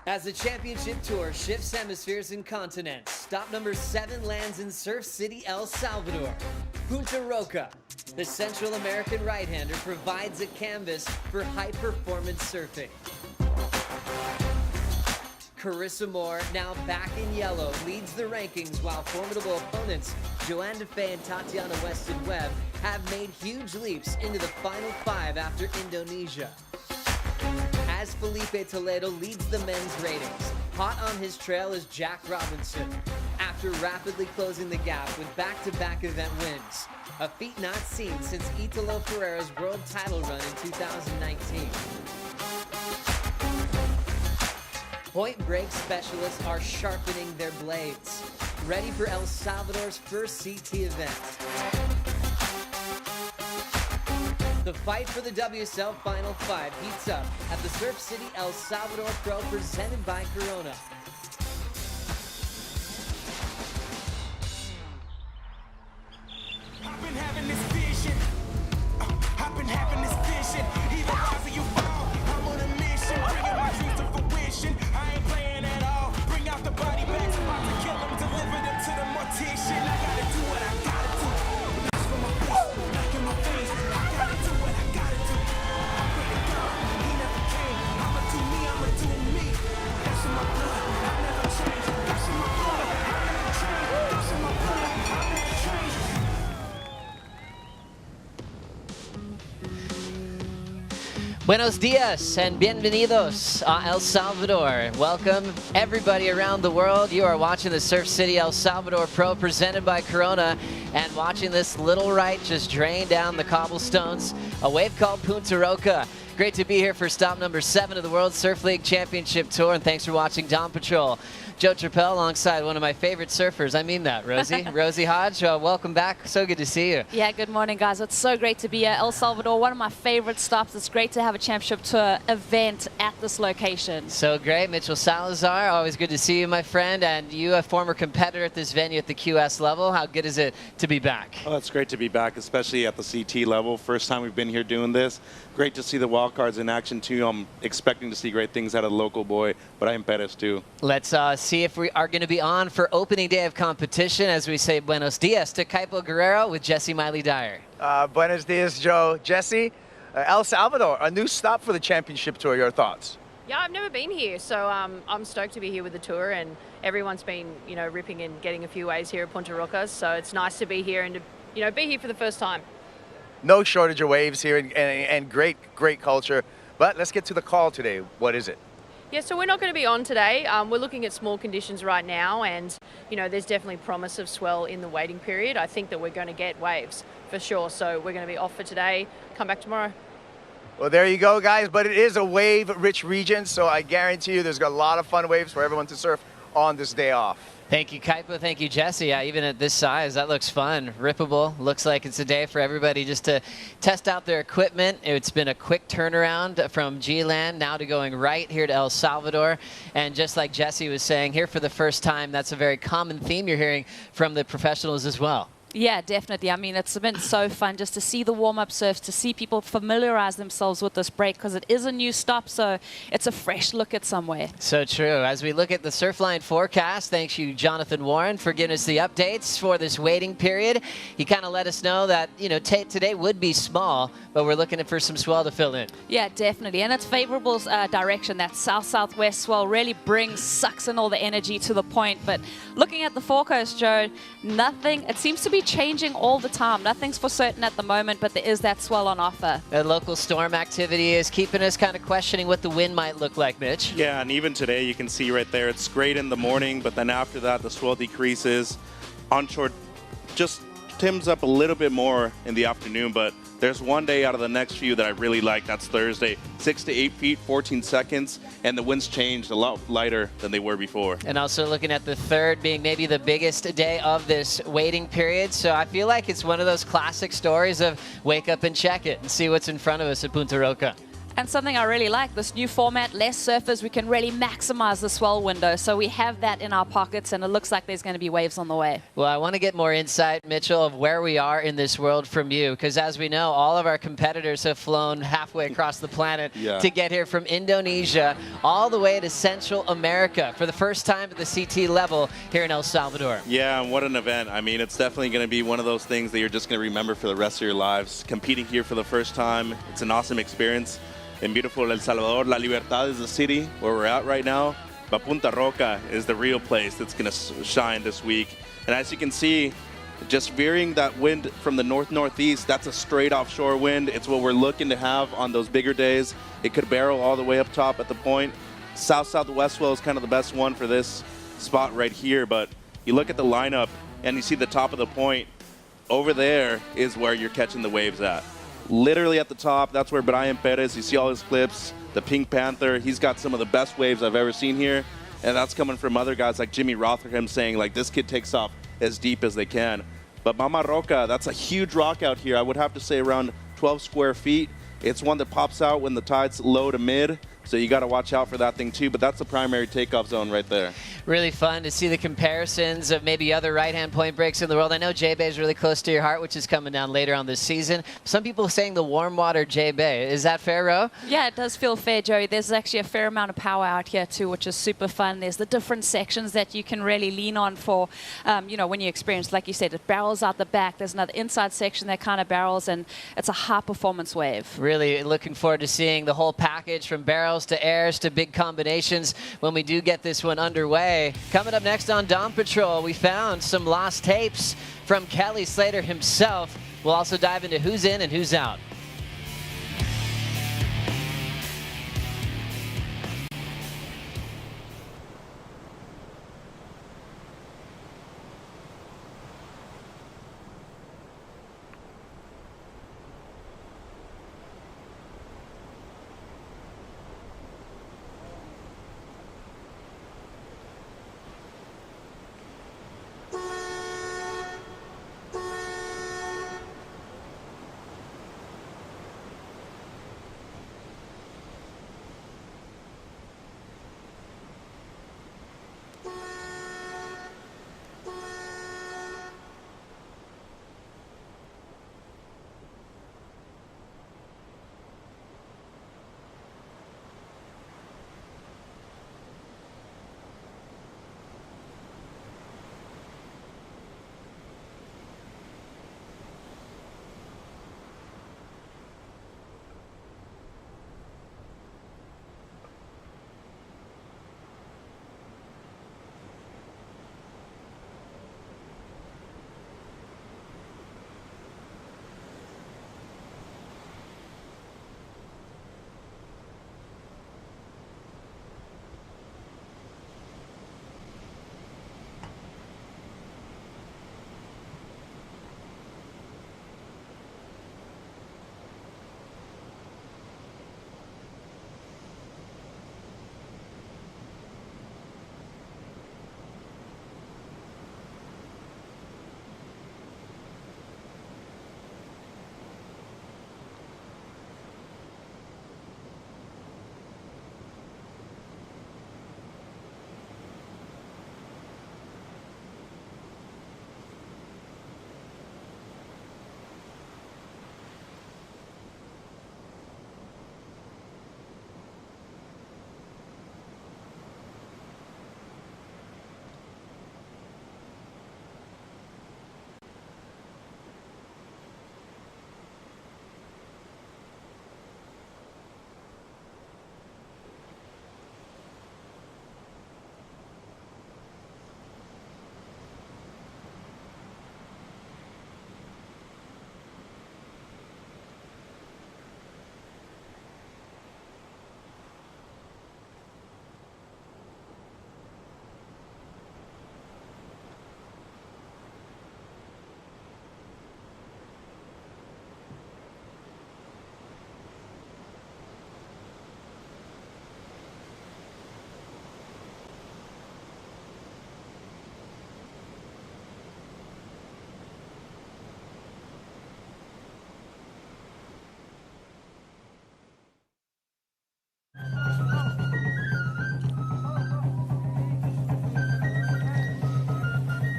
As the championship tour shifts hemispheres and continents, stop number 7 lands in Surf City, El Salvador. Punta Roca, the Central American right-hander, provides a canvas for high-performance surfing. Carissa Moore, now back in yellow, leads the rankings while formidable opponents Joanne DeFay and Tatiana Weston-Webb have made huge leaps into the final 5 after Indonesia. As Felipe Toledo leads the men's ratings, hot on his trail is Jack Robinson, after rapidly closing the gap with back-to-back event wins, a feat not seen since Italo Ferreira's world title run in 2019. Point break specialists are sharpening their blades, ready for El Salvador's first CT event. The fight for the WSL Final 5 heats up at the Surf City El Salvador Pro presented by Corona. I've been having this vision. Either rise or you fall. I'm on a mission, bringing my dreams to fruition. I ain't playing at all. Bring out the body bags, about to kill them, deliver them to the mortician. I gotta do what I gotta do. That's for my face, back in my face. I gotta do what I gotta do. I pray to God, he never came. I'ma do me, That's in my blood, I never change. That's in my blood, I never change. That's in my blood, I never change. Buenos dias and bienvenidos a El Salvador. Welcome everybody around the world. You are watching the Surf City El Salvador Pro presented by Corona and watching this little right just drain down the cobblestones. A wave called Punta Roca. Great to be here for stop number 7 of the World Surf League Championship Tour, and thanks for watching Dawn Patrol. Joe Trappell alongside one of my favorite surfers. I mean that, Rosie. Rosie Hodge, welcome back. So good to see you. Yeah, good morning, guys. It's so great to be at El Salvador, one of my favorite stops. It's great to have a championship tour event at this location. So great. Mitchell Salazar, always good to see you, my friend. And you, a former competitor at this venue at the QS level. How good is it to be back? Oh, it's great to be back, especially at the CT level. First time we've been here doing this. Great to see the wildcards in action, too. I'm expecting to see great things out of the local boy, but I am Perez, too. Let's see if we are going to be on for opening day of competition as we say buenos dias to Kaipo Guerrero with Jesse Miley-Dyer. Buenos dias, Joe. Jesse, El Salvador, a new stop for the championship tour. Your thoughts? Yeah, I've never been here, so I'm stoked to be here with the tour, and everyone's been, ripping and getting a few waves here at Punta Roca, so it's nice to be here and to, be here for the first time. No shortage of waves here and great culture. But let's get to the call today. What is it? Yeah, so we're not going to be on today. We're looking at small conditions right now, and, there's definitely promise of swell in the waiting period. I think that we're going to get waves for sure, so we're going to be off for today. Come back tomorrow. Well, there you go, guys. But it is a wave-rich region, so I guarantee you there's a lot of fun waves for everyone to surf on this day off. Thank you, Kaipo. Thank you, Jesse. Yeah, even at this size, that looks fun. Rippable. Looks like it's a day for everybody just to test out their equipment. It's been a quick turnaround from G-Land now to going right here to El Salvador. And just like Jesse was saying, here for the first time, that's a very common theme you're hearing from the professionals as well. Yeah, definitely. I mean, it's been so fun just to see the warm-up surfs, to see people familiarize themselves with this break because it is a new stop, so it's a fresh look at somewhere. So true. As we look at the Surfline forecast, thanks you, Jonathan Warren, for giving us the updates for this waiting period. He kind of let us know that, today would be small, but we're looking for some swell to fill in. Yeah, definitely. And it's favorable direction. That south-southwest swell really sucks in all the energy to the point. But looking at the forecast, Joe, it seems to be changing all the time. Nothing's for certain at the moment, but there is that swell on offer. The local storm activity is keeping us kind of questioning what the wind might look like, Mitch. Yeah, and even today you can see right there, it's great in the morning, but then after that the swell decreases. Onshore just tims up a little bit more in the afternoon, but there's one day out of the next few that I really like. That's Thursday. 6 to 8 feet, 14 seconds, and the winds changed a lot lighter than they were before. And also looking at the third being maybe the biggest day of this waiting period. So I feel like it's one of those classic stories of wake up and check it and see what's in front of us at Punta Roca. And something I really like, this new format, less surfers, we can really maximize the swell window. So we have that in our pockets, and it looks like there's going to be waves on the way. Well, I want to get more insight, Mitchell, of where we are in this world from you, because as we know, all of our competitors have flown halfway across the planet to get here from Indonesia all the way to Central America for the first time at the CT level here in El Salvador. Yeah, and what an event. I mean, it's definitely going to be one of those things that you're just going to remember for the rest of your lives. Competing here for the first time, it's an awesome experience. In beautiful El Salvador, La Libertad is the city where we're at right now, but Punta Roca is the real place that's going to shine this week. And as you can see, just veering that wind from the north-northeast, that's a straight offshore wind. It's what we're looking to have on those bigger days. It could barrel all the way up top at the point. South-southwest swell is kind of the best one for this spot right here, but you look at the lineup and you see the top of the point. Over there is where you're catching the waves at. Literally at the top, that's where Brian Perez, you see all his clips, the Pink Panther, he's got some of the best waves I've ever seen here. And that's coming from other guys like Jimmy Rotherham saying, like, this kid takes off as deep as they can. But Mama Roca, that's a huge rock out here. I would have to say around 12 square feet. It's one that pops out when the tide's low to mid. So you got to watch out for that thing too, but that's the primary takeoff zone right there. Really fun to see the comparisons of maybe other right-hand point breaks in the world. I know J-Bay is really close to your heart, which is coming down later on this season. Some people saying the warm water J-Bay. Is that fair, Ro? Yeah, it does feel fair, Joey. There's actually a fair amount of power out here too, which is super fun. There's the different sections that you can really lean on for, you know, when you experience, like you said, it barrels out the back. There's another inside section that kind of barrels, and it's a high-performance wave. Really looking forward to seeing the whole package from barrels to airs to big combinations when we do get this one underway. Coming up next on Dawn Patrol, we found some lost tapes from Kelly Slater himself. We'll also dive into who's in and who's out.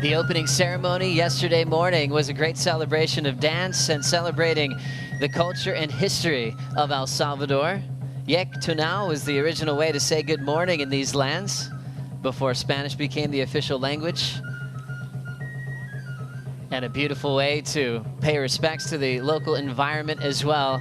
The opening ceremony yesterday morning was a great celebration of dance and celebrating the culture and history of El Salvador. Yek Tunao was the original way to say good morning in these lands before Spanish became the official language. And a beautiful way to pay respects to the local environment as well,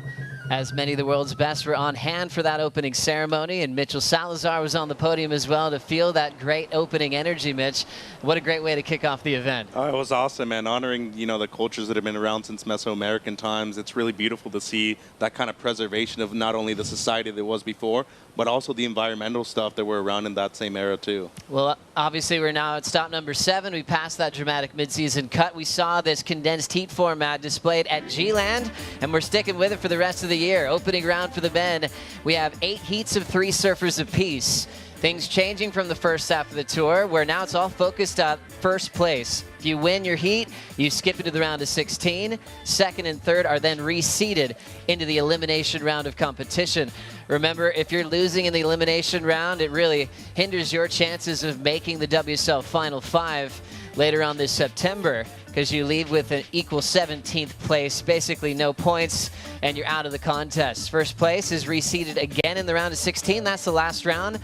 as many of the world's best were on hand for that opening ceremony, and Mitchell Salazar was on the podium as well to feel that great opening energy. Mitch, what a great way to kick off the event. Oh, it was awesome, man. Honoring, the cultures that have been around since Mesoamerican times. It's really beautiful to see that kind of preservation of not only the society that was before, but also the environmental stuff that were around in that same era too. Well, obviously we're now at stop number 7. We passed that dramatic midseason cut. We saw this condensed heat format displayed at G-Land, and we're sticking with it for the rest of the year. Opening round for the men, we have 8 heats of 3 surfers apiece. Things changing from the first half of the tour, where now it's all focused on first place. If you win your heat, you skip into the round of 16. Second and third are then reseeded into the elimination round of competition. Remember, if you're losing in the elimination round, it really hinders your chances of making the WSL Final 5 later on this September, because you leave with an equal 17th place, basically no points, and you're out of the contest. First place is reseeded again in the round of 16. That's the last round,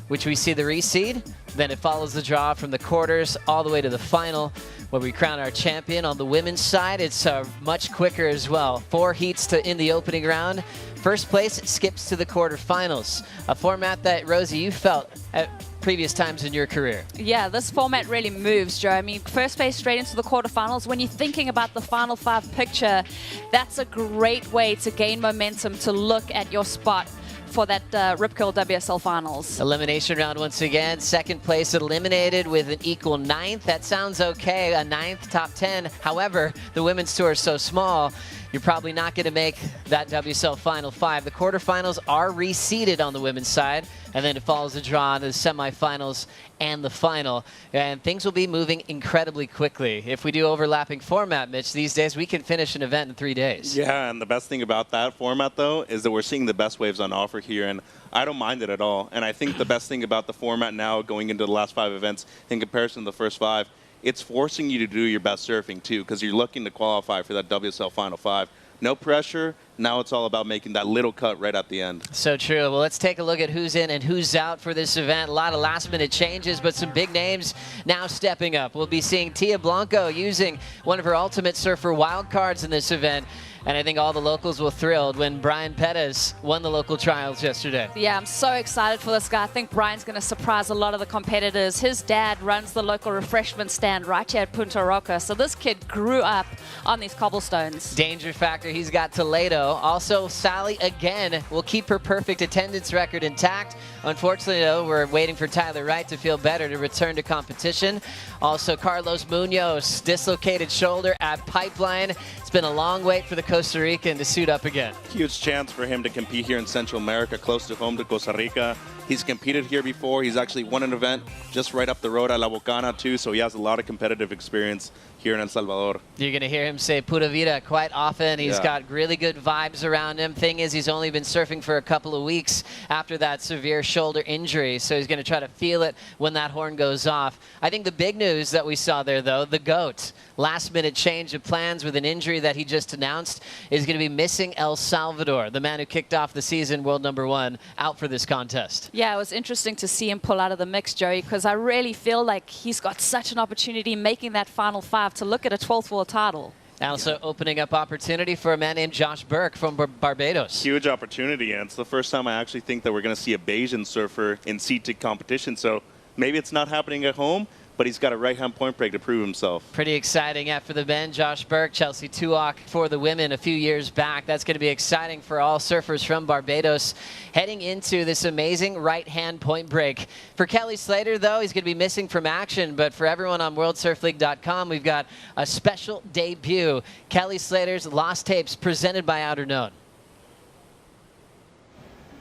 which we see the reseed. Then it follows the draw from the quarters all the way to the final, where we crown our champion. On the women's side, it's much quicker as well. 4 heats in the opening round. First place skips to the quarterfinals. A format that, Rosie, you felt at previous times in your career. Yeah, this format really moves, Joe. I mean, first place straight into the quarterfinals. When you're thinking about the Final 5 picture, that's a great way to gain momentum, to look at your spot for that Rip Curl WSL Finals. Elimination round once again. Second place eliminated with an equal 9th. That sounds okay, a 9th, top 10. However, the women's tour is so small, you're probably not going to make that WSL Final 5. The quarterfinals are reseeded on the women's side, and then it follows the draw into the semifinals and the final. And things will be moving incredibly quickly. If we do overlapping format, Mitch, these days we can finish an event in 3 days. Yeah, and the best thing about that format, though, is that we're seeing the best waves on offer here, and I don't mind it at all. And I think the best thing about the format now, going into the last 5 events in comparison to the first 5, it's forcing you to do your best surfing, too, because you're looking to qualify for that WSL Final 5. No pressure. Now it's all about making that little cut right at the end. So true. Well, let's take a look at who's in and who's out for this event. A lot of last-minute changes, but some big names now stepping up. We'll be seeing Tia Blanco using one of her Ultimate Surfer wildcards in this event. And I think all the locals were thrilled when Brian Perez won the local trials yesterday. Yeah, I'm so excited for this guy. I think Brian's going to surprise a lot of the competitors. His dad runs the local refreshment stand right here at Punta Roca. So this kid grew up on these cobblestones. Danger factor, he's got Toledo. Also, Sally, again, will keep her perfect attendance record intact. Unfortunately, though, we're waiting for Tyler Wright to feel better to return to competition. Also, Carlos Munoz, dislocated shoulder at Pipeline. It's been a long wait for the Costa Rican to suit up again. Huge chance for him to compete here in Central America, close to home to Costa Rica. He's competed here before. He's actually won an event just right up the road at La Bocana, too, so he has a lot of competitive experience here in El Salvador. You're going to hear him say Pura Vida quite often. He's got really good vibes around him. Thing is, he's only been surfing for a couple of weeks after that severe shoulder injury, so he's going to try to feel it when that horn goes off. I think the big news that we saw there, though, the GOAT, last-minute change of plans with an injury that he just announced, is going to be missing El Salvador, the man who kicked off the season, world #1, out for this contest. Yeah, it was interesting to see him pull out of the mix, Joey, because I really feel like he's got such an opportunity making that Final 5 to look at a 12th world title. Also opening up opportunity for a man named Josh Burke from Barbados. Huge opportunity, and it's the first time I actually think that we're going to see a Bayesian surfer in seated competition, so maybe it's not happening at home, but he's got a right-hand point break to prove himself. Pretty exciting after the men. Josh Burke, Chelsea Tuok for the women a few years back. That's going to be exciting for all surfers from Barbados heading into this amazing right-hand point break. For Kelly Slater, though, he's going to be missing from action, but for everyone on WorldSurfLeague.com, we've got a special debut. Kelly Slater's Lost Tapes presented by Outerknown.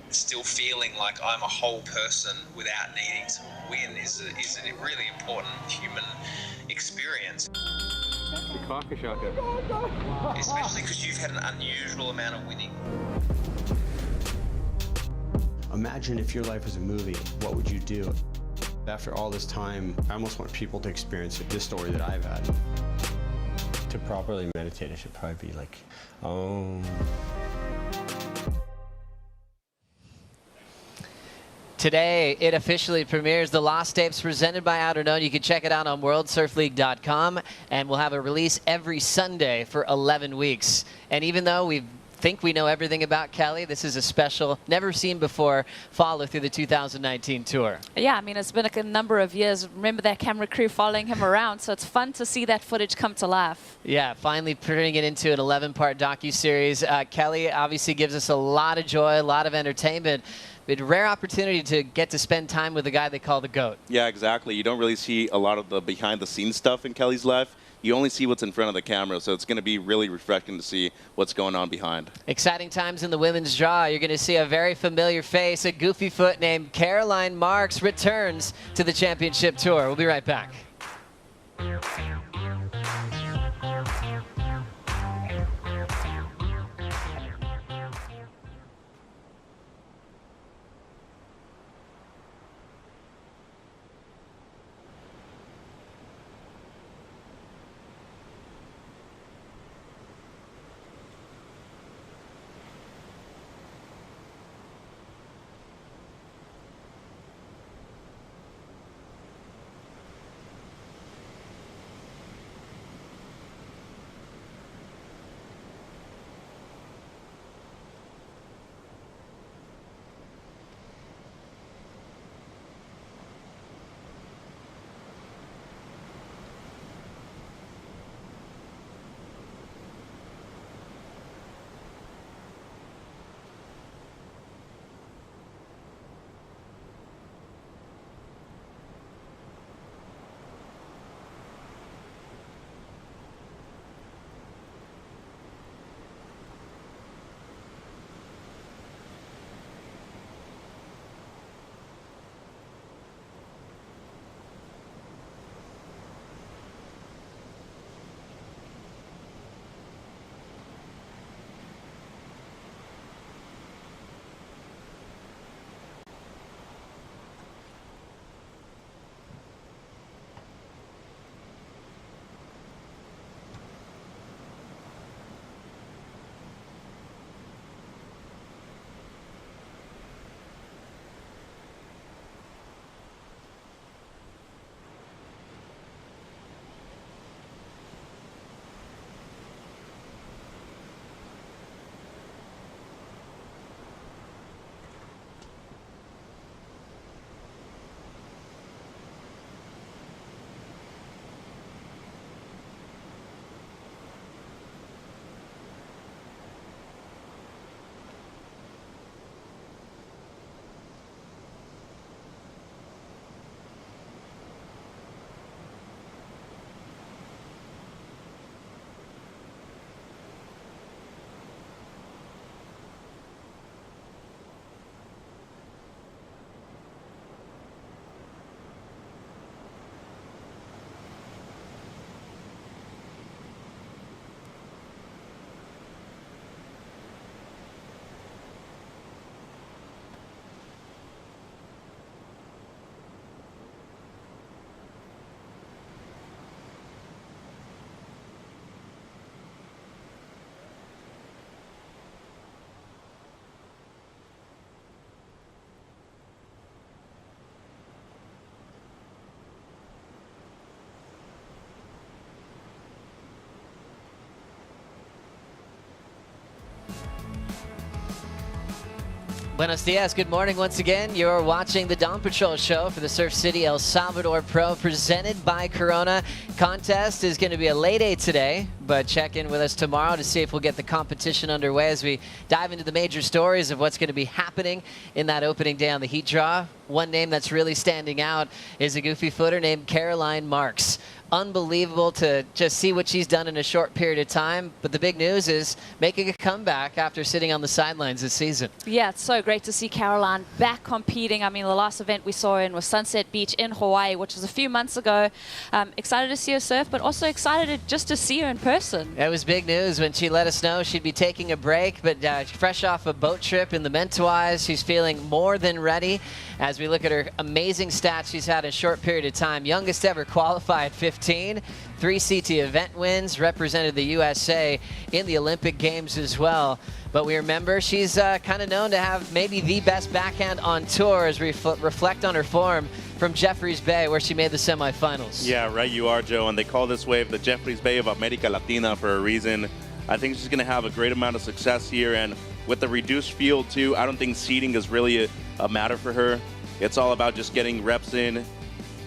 Still feeling like I'm a whole person without needing to win is a really important human experience. Especially because you've had an unusual amount of winning. Imagine if your life was a movie, what would you do? After all this time, I almost want people to experience this story that I've had. To properly meditate, I should probably be like, oh. Today, it officially premieres, the Lost Tapes presented by Outerknown. You can check it out on worldsurfleague.com, and we'll have a release every Sunday for 11 weeks. And even though we think we know everything about Kelly, this is a special, never seen before follow through the 2019 tour. Yeah, I mean, it's been a number of years. Remember that camera crew following him around, so it's fun to see that footage come to life. Yeah, finally turning it into an 11-part docuseries. Kelly obviously gives us a lot of joy, a lot of entertainment. But a rare opportunity to get to spend time with the guy they call the GOAT. Yeah, exactly. You don't really see a lot of the behind-the-scenes stuff in Kelly's life. You only see what's in front of the camera, so it's going to be really refreshing to see what's going on behind. Exciting times in the women's draw. You're going to see a very familiar face. A goofy foot named Caroline Marks returns to the championship tour. We'll be right back. Buenos dias, good morning once again. You're watching the Dawn Patrol show for the Surf City El Salvador Pro presented by Corona. Contest is going to be a late 8 today, but check in with us tomorrow to see if we'll get the competition underway as we dive into the major stories of what's going to be happening in that opening day on the heat draw. One name that's really standing out is a goofy footer named Caroline Marks. unbelievable to just see what she's done in a short period of time. But the big news is making a comeback after sitting on the sidelines this season. Yeah, it's so great to see Caroline back competing. I mean, the last event we saw her in was Sunset Beach in Hawaii, which was a few months ago. Excited to see her surf, but also excited just to see her in person. It was big news when she let us know she'd be taking a break, but fresh off a boat trip in the Mentawais, she's feeling more than ready. As we look at her amazing stats she's had in a short period of time, youngest ever qualified at 15, 3 CT event wins, represented the USA in the Olympic Games as well. But we remember she's kind of known to have maybe the best backhand on tour as we reflect on her form from Jeffreys Bay, where she made the semifinals. Yeah, right you are, Joe, and they call this wave the Jeffreys Bay of America Latina for a reason. I think she's going to have a great amount of success here, and with the reduced field too, I don't think seeding is really a matter for her. It's all about just getting reps in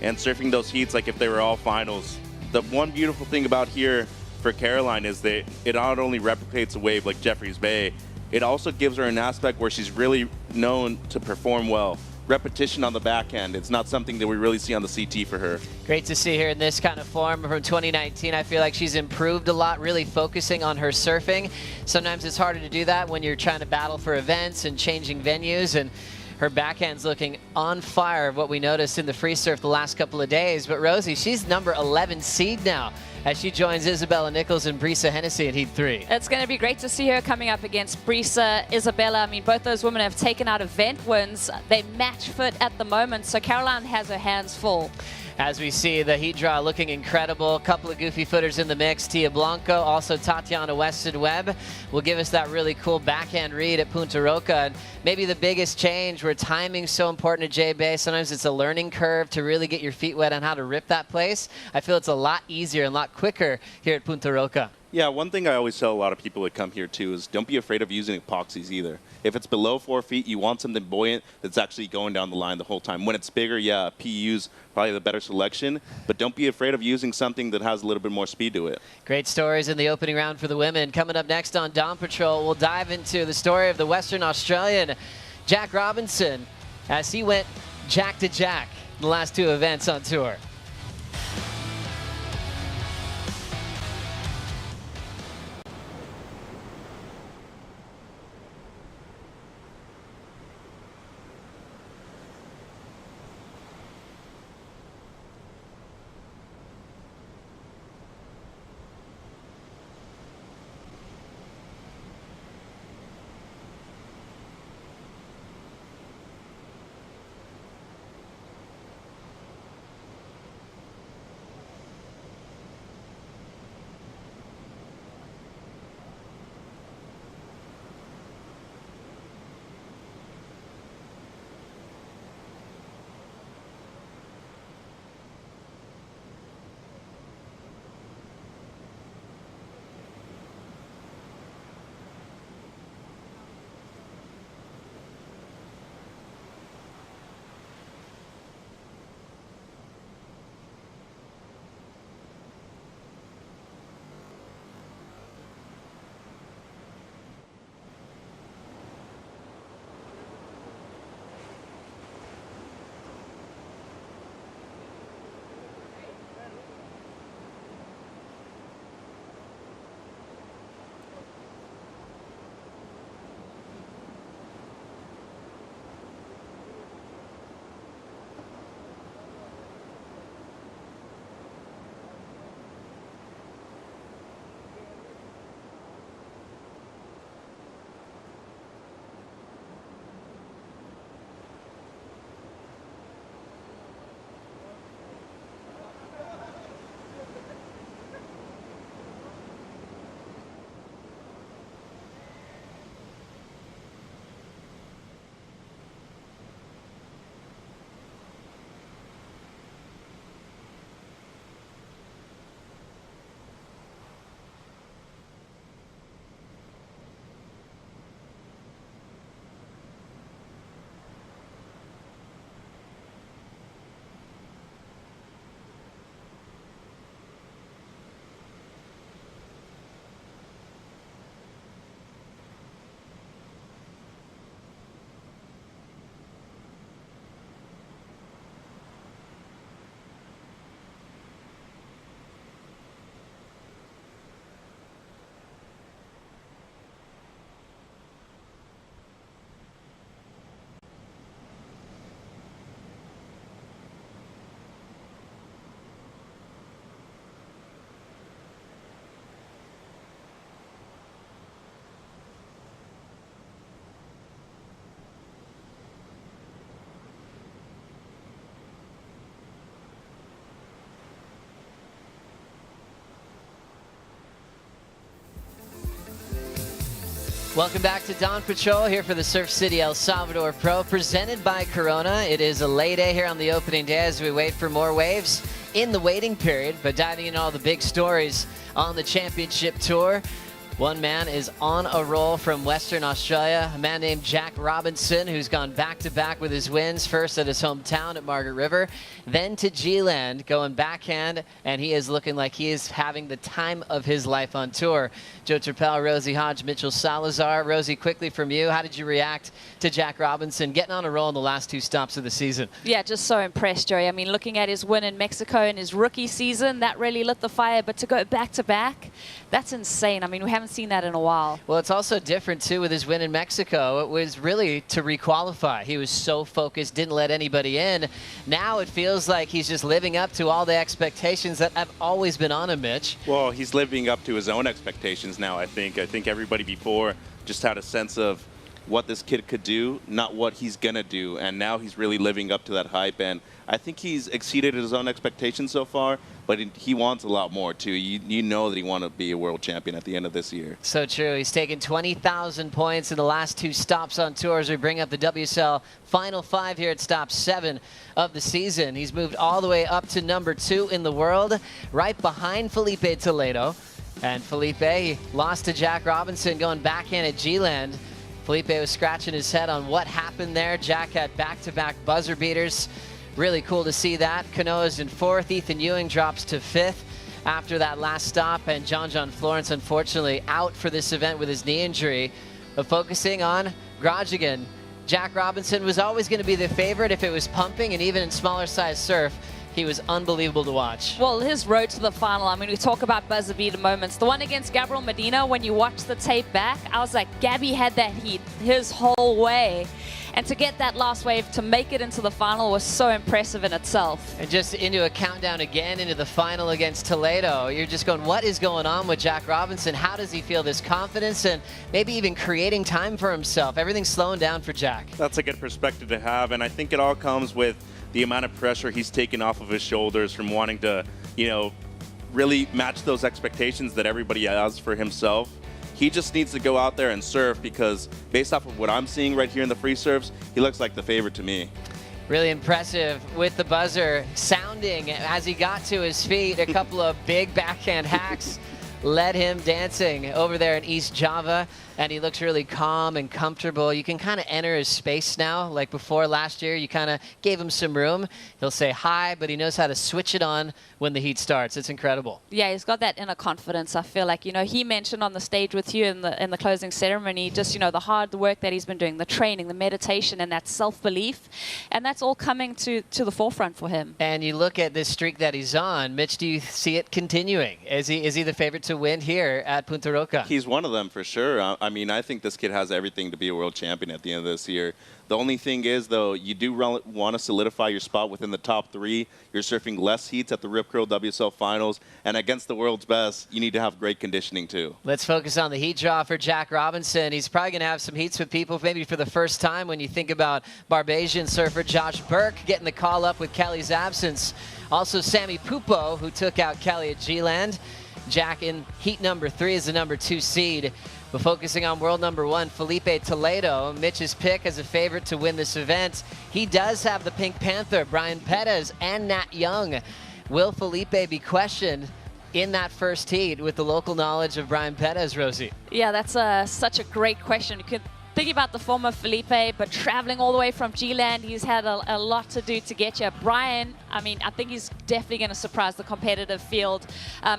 and surfing those heats like if they were all finals. The one beautiful thing about here for Caroline is that it not only replicates a wave like Jeffreys Bay, it also gives her an aspect where she's really known to perform well. Repetition on the backhand, it's not something that we really see on the CT for her. Great to see her in this kind of form from 2019. I feel like she's improved a lot, really focusing on her surfing. Sometimes it's harder to do that when you're trying to battle for events and changing venues, and her backhand's looking on fire, what we noticed in the free surf the last couple of days. But Rosie, she's number 11 seed now as she joins Isabella Nichols and Brisa Hennessy in Heat 3. It's going to be great to see her coming up against Brisa, Isabella. I mean, both those women have taken out event wins. They match fit at the moment, so Caroline has her hands full. As we see the heat draw looking incredible, a couple of goofy footers in the mix. Tia Blanco, also Tatiana Weston Webb will give us that really cool backhand read at Punta Roca. And maybe the biggest change where timing's so important at J-Bay. Sometimes it's a learning curve to really get your feet wet on how to rip that place. I feel it's a lot easier and a lot quicker here at Punta Roca. Yeah, one thing I always tell a lot of people that come here too is don't be afraid of using epoxies either. If it's below 4 feet, you want something buoyant that's actually going down the line the whole time. When it's bigger, yeah, PU's probably the better selection, but don't be afraid of using something that has a little bit more speed to it. Great stories in the opening round for the women. Coming up next on Dawn Patrol, we'll dive into the story of the Western Australian, Jack Robinson, as he went jack to jack in the last 2 events on tour. Welcome back to Dawn Patrol here for the Surf City El Salvador Pro, presented by Corona. It is a lay day here on the opening day as we wait for more waves in the waiting period, but diving into all the big stories on the championship tour. One man is on a roll from Western Australia, a man named Jack Robinson, who's gone back-to-back with his wins, first at his hometown at Margaret River, then to G-Land, going backhand, and he is looking like he is having the time of his life on tour. Joe Turpel, Rosie Hodge, Mitchell Salazar. Rosie, quickly from you, how did you react to Jack Robinson getting on a roll in the last two stops of the season? Yeah, just so impressed, Joey. I mean, looking at his win in Mexico in his rookie season, that really lit the fire, but to go back-to-back, that's insane. I mean, we haven't seen that in a while. Well, it's also different, too, with his win in Mexico. It was really to requalify. He was so focused, didn't let anybody in. Now it feels like he's just living up to all the expectations that have always been on him, Mitch. Well, he's living up to his own expectations now, I think. I think everybody before just had a sense of what this kid could do, not what he's going to do. And now he's really living up to that hype. And I think he's exceeded his own expectations so far, but he wants a lot more, too. You know that he wants to be a world champion at the end of this year. So true. He's taken 20,000 points in the last two stops on tour as we bring up the WSL Final 5 here at stop 7 of the season. He's moved all the way up to number 2 in the world, right behind Felipe Toledo. And Felipe lost to Jack Robinson going backhand at G-Land. Felipe was scratching his head on what happened there. Jack had back-to-back buzzer beaters. Really cool to see that. Canoa's in 4th. Ethan Ewing drops to 5th after that last stop. And John Florence, unfortunately, out for this event with his knee injury. But focusing on Groningen, Jack Robinson was always going to be the favorite if it was pumping, and even in smaller size surf, he was unbelievable to watch. Well, his road to the final, I mean, we talk about buzzer beater moments. The one against Gabriel Medina, when you watch the tape back, I was like, Gabby had that heat his whole way. And to get that last wave, to make it into the final was so impressive in itself. And just into a countdown again, into the final against Toledo. You're just going, what is going on with Jack Robinson? How does he feel this confidence and maybe even creating time for himself? Everything's slowing down for Jack. That's a good perspective to have, and I think it all comes with the amount of pressure he's taken off of his shoulders from wanting to, really match those expectations that everybody has for himself. He just needs to go out there and surf, because based off of what I'm seeing right here in the free surfs, he looks like the favorite to me. Really impressive with the buzzer sounding as he got to his feet. A couple of big backhand hacks led him dancing over there in East Java, and he looks really calm and comfortable. You can kind of enter his space now. Like before last year, you kind of gave him some room. He'll say hi, but he knows how to switch it on when the heat starts. It's incredible. Yeah, he's got that inner confidence. I feel like, he mentioned on the stage with you in the closing ceremony, just, the hard work that he's been doing, the training, the meditation, and that self-belief. And that's all coming to the forefront for him. And you look at this streak that he's on. Mitch, do you see it continuing? Is he the favorite to win here at Punta Roca? He's one of them for sure. I mean, I think this kid has everything to be a world champion at the end of this year. The only thing is, though, you do want to solidify your spot within the top 3. You're surfing less heats at the Rip Curl WSL Finals, and against the world's best, you need to have great conditioning, too. Let's focus on the heat draw for Jack Robinson. He's probably going to have some heats with people maybe for the first time when you think about Barbadian surfer Josh Burke getting the call up with Kelly's absence. Also, Sammy Pupo, who took out Kelly at G-Land. Jack in heat number 3 is the number 2 seed. But focusing on world number 1, Felipe Toledo, Mitch's pick as a favorite to win this event. He does have the Pink Panther, Brian Perez, and Nat Young. Will Felipe be questioned in that first heat with the local knowledge of Brian Perez, Rosie? Yeah, that's such a great question. You could think about the former Felipe, but traveling all the way from G-Land, he's had a lot to do to get you. Brian, I think he's definitely going to surprise the competitive field.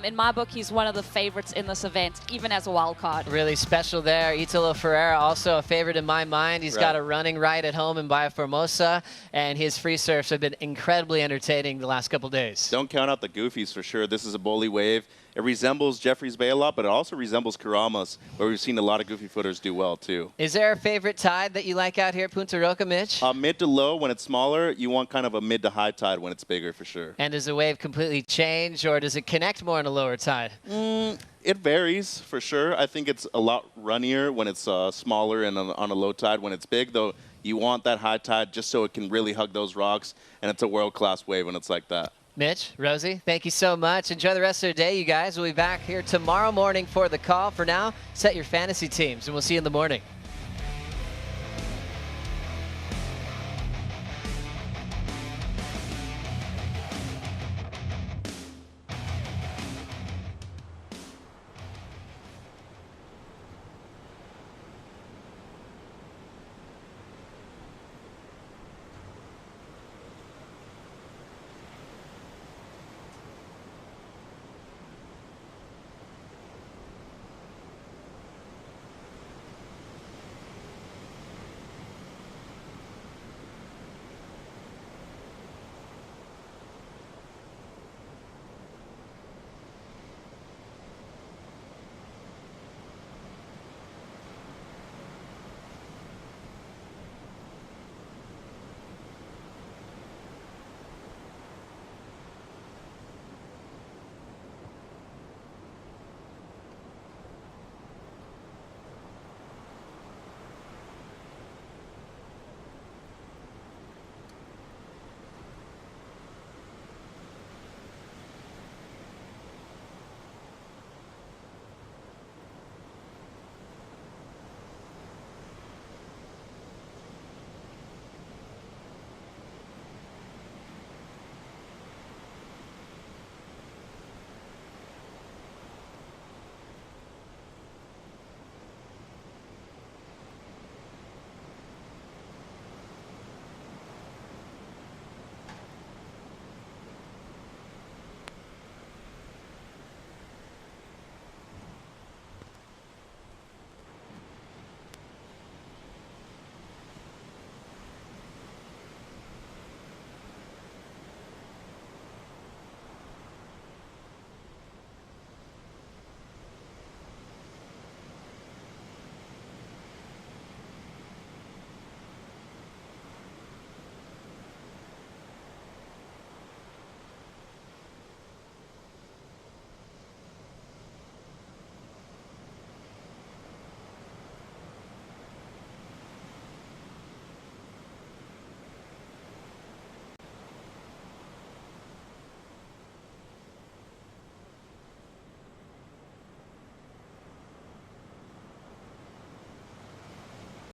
In my book, he's one of the favorites in this event, even as a wild card. Really special there. Italo Ferreira, also a favorite in my mind. He's got a running right at home in Bahia Formosa, and his free surfs have been incredibly entertaining the last couple days. Don't count out the goofies for sure. This is a bully wave. It resembles Jeffrey's Bay a lot, but it also resembles Karamas, where we've seen a lot of goofy footers do well, too. Is there a favorite tide that you like out here at Punta Roca, Mitch? Mid to low when it's smaller. You want kind of a mid to high tide when it's bigger, for sure. And does the wave completely change, or does it connect more in a lower tide? It varies, for sure. I think it's a lot runnier when it's smaller and on a low tide. When it's big, though, you want that high tide just so it can really hug those rocks, and it's a world-class wave when it's like that. Mitch, Rosie, thank you so much. Enjoy the rest of the day, you guys. We'll be back here tomorrow morning for the call. For now, set your fantasy teams, and we'll see you in the morning.